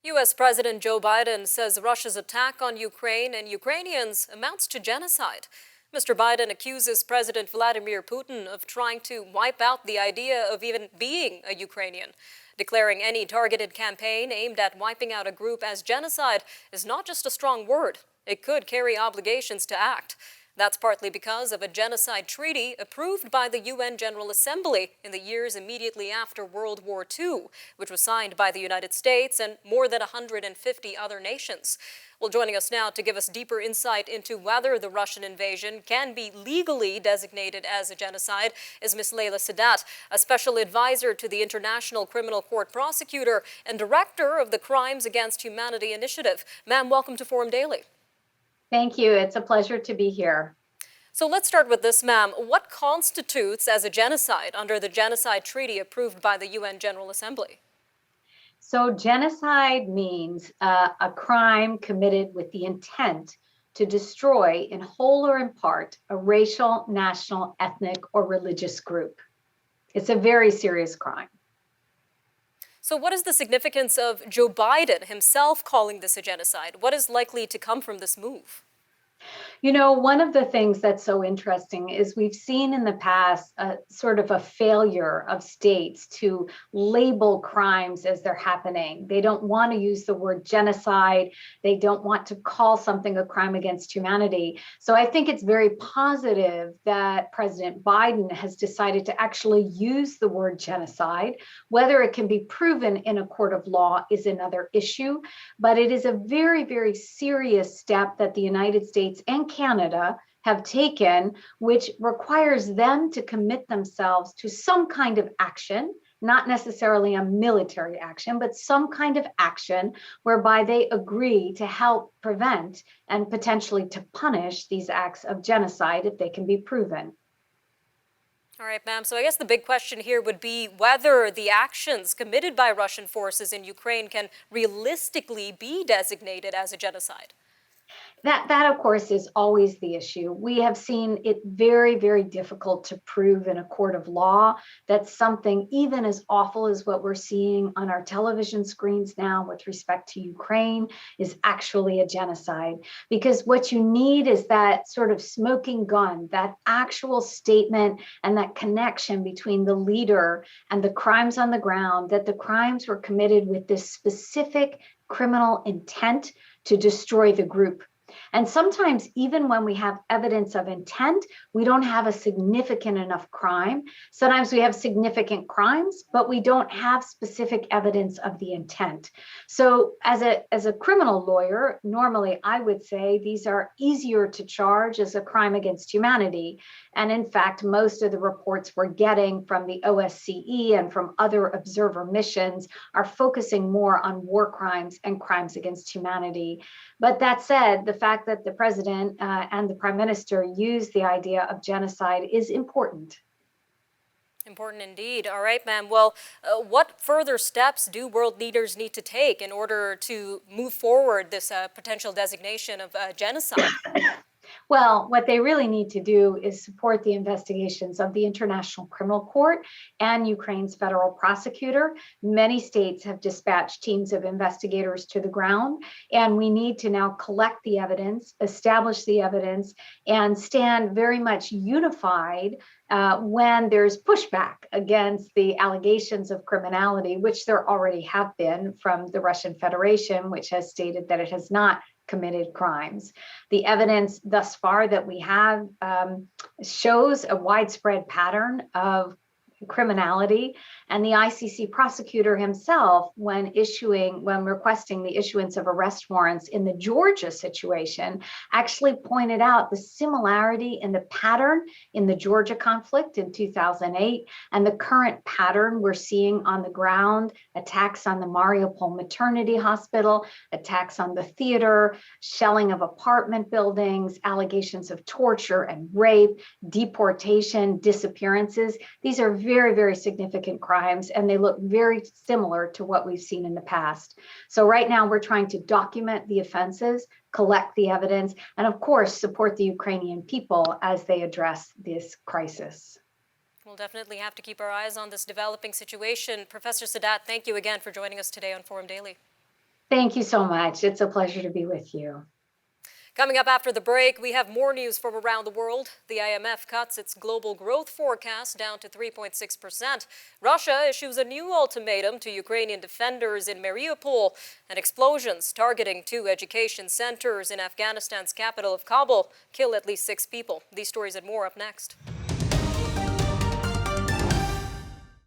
U.S. President Joe Biden says Russia's attack on Ukraine and Ukrainians amounts to genocide. Mr. Biden accuses President Vladimir Putin of trying to wipe out the idea of even being a Ukrainian, declaring any targeted campaign aimed at wiping out a group as genocide is not just a strong word. It could carry obligations to act. That's partly because of a genocide treaty approved by the UN General Assembly in the years immediately after World War II, which was signed by the United States and more than 150 other nations. Well, joining us now to give us deeper insight into whether the Russian invasion can be legally designated as a genocide is Ms. Leila Sadat, a special advisor to the International Criminal Court Prosecutor and director of the Crimes Against Humanity Initiative. Ma'am, welcome to Forum Daily. Thank you. It's a pleasure to be here. So let's start with this, ma'am. What constitutes as a genocide under the Genocide Treaty approved by the UN General Assembly? So genocide means a crime committed with the intent to destroy in whole or in part a racial, national, ethnic, or religious group. It's a very serious crime. So what is the significance of Joe Biden himself calling this a genocide? What is likely to come from this move? You know, one of the things that's so interesting is we've seen in the past sort of a failure of states to label crimes as they're happening. They don't want to use the word genocide. They don't want to call something a crime against humanity. So I think it's very positive that President Biden has decided to actually use the word genocide. Whether it can be proven in a court of law is another issue, but it is a very, very serious step that the United States and Canada have taken, which requires them to commit themselves to some kind of action, not necessarily a military action, but some kind of action whereby they agree to help prevent and potentially to punish these acts of genocide if they can be proven. All right, ma'am. So I guess the big question here would be whether the actions committed by Russian forces in Ukraine can realistically be designated as a genocide. That, of course, is always the issue. We have seen it very, very difficult to prove in a court of law that something even as awful as what we're seeing on our television screens now with respect to Ukraine is actually a genocide. Because what you need is that sort of smoking gun, that actual statement and that connection between the leader and the crimes on the ground, that the crimes were committed with this specific criminal intent to destroy the group. And sometimes even when we have evidence of intent, we don't have a significant enough crime. Sometimes we have significant crimes, but we don't have specific evidence of the intent. So as a criminal lawyer, normally I would say these are easier to charge as a crime against humanity. And in fact, most of the reports we're getting from the OSCE and from other observer missions are focusing more on war crimes and crimes against humanity. But that said, the fact that the president and the prime minister use the idea of genocide is important. Important indeed. All right, ma'am. Well, what further steps do world leaders need to take in order to move forward this potential designation of genocide? Well, what they really need to do is support the investigations of the International Criminal Court and Ukraine's federal prosecutor. Many states have dispatched teams of investigators to the ground, and we need to now collect the evidence, establish the evidence, and stand very much unified when there's pushback against the allegations of criminality, which there already have been from the Russian Federation, which has stated that it has not committed crimes. The evidence thus far that we have shows a widespread pattern of criminality, and the ICC prosecutor himself, when requesting the issuance of arrest warrants in the Georgia situation, actually pointed out the similarity in the pattern in the Georgia conflict in 2008 and the current pattern we're seeing on the ground: attacks on the Mariupol maternity hospital, attacks on the theater, shelling of apartment buildings, allegations of torture and rape, deportation, disappearances. These are very, very significant crimes, and they look very similar to what we've seen in the past. So right now we're trying to document the offenses, collect the evidence, and of course support the Ukrainian people as they address this crisis. We'll definitely have to keep our eyes on this developing situation. Professor Sadat, thank you again for joining us today on Forum Daily. Thank you so much. It's a pleasure to be with you. Coming up after the break, we have more news from around the world. The IMF cuts its global growth forecast down to 3.6%. Russia issues a new ultimatum to Ukrainian defenders in Mariupol, and explosions targeting 2 education centers in Afghanistan's capital of Kabul kill at least 6 people. These stories and more up next.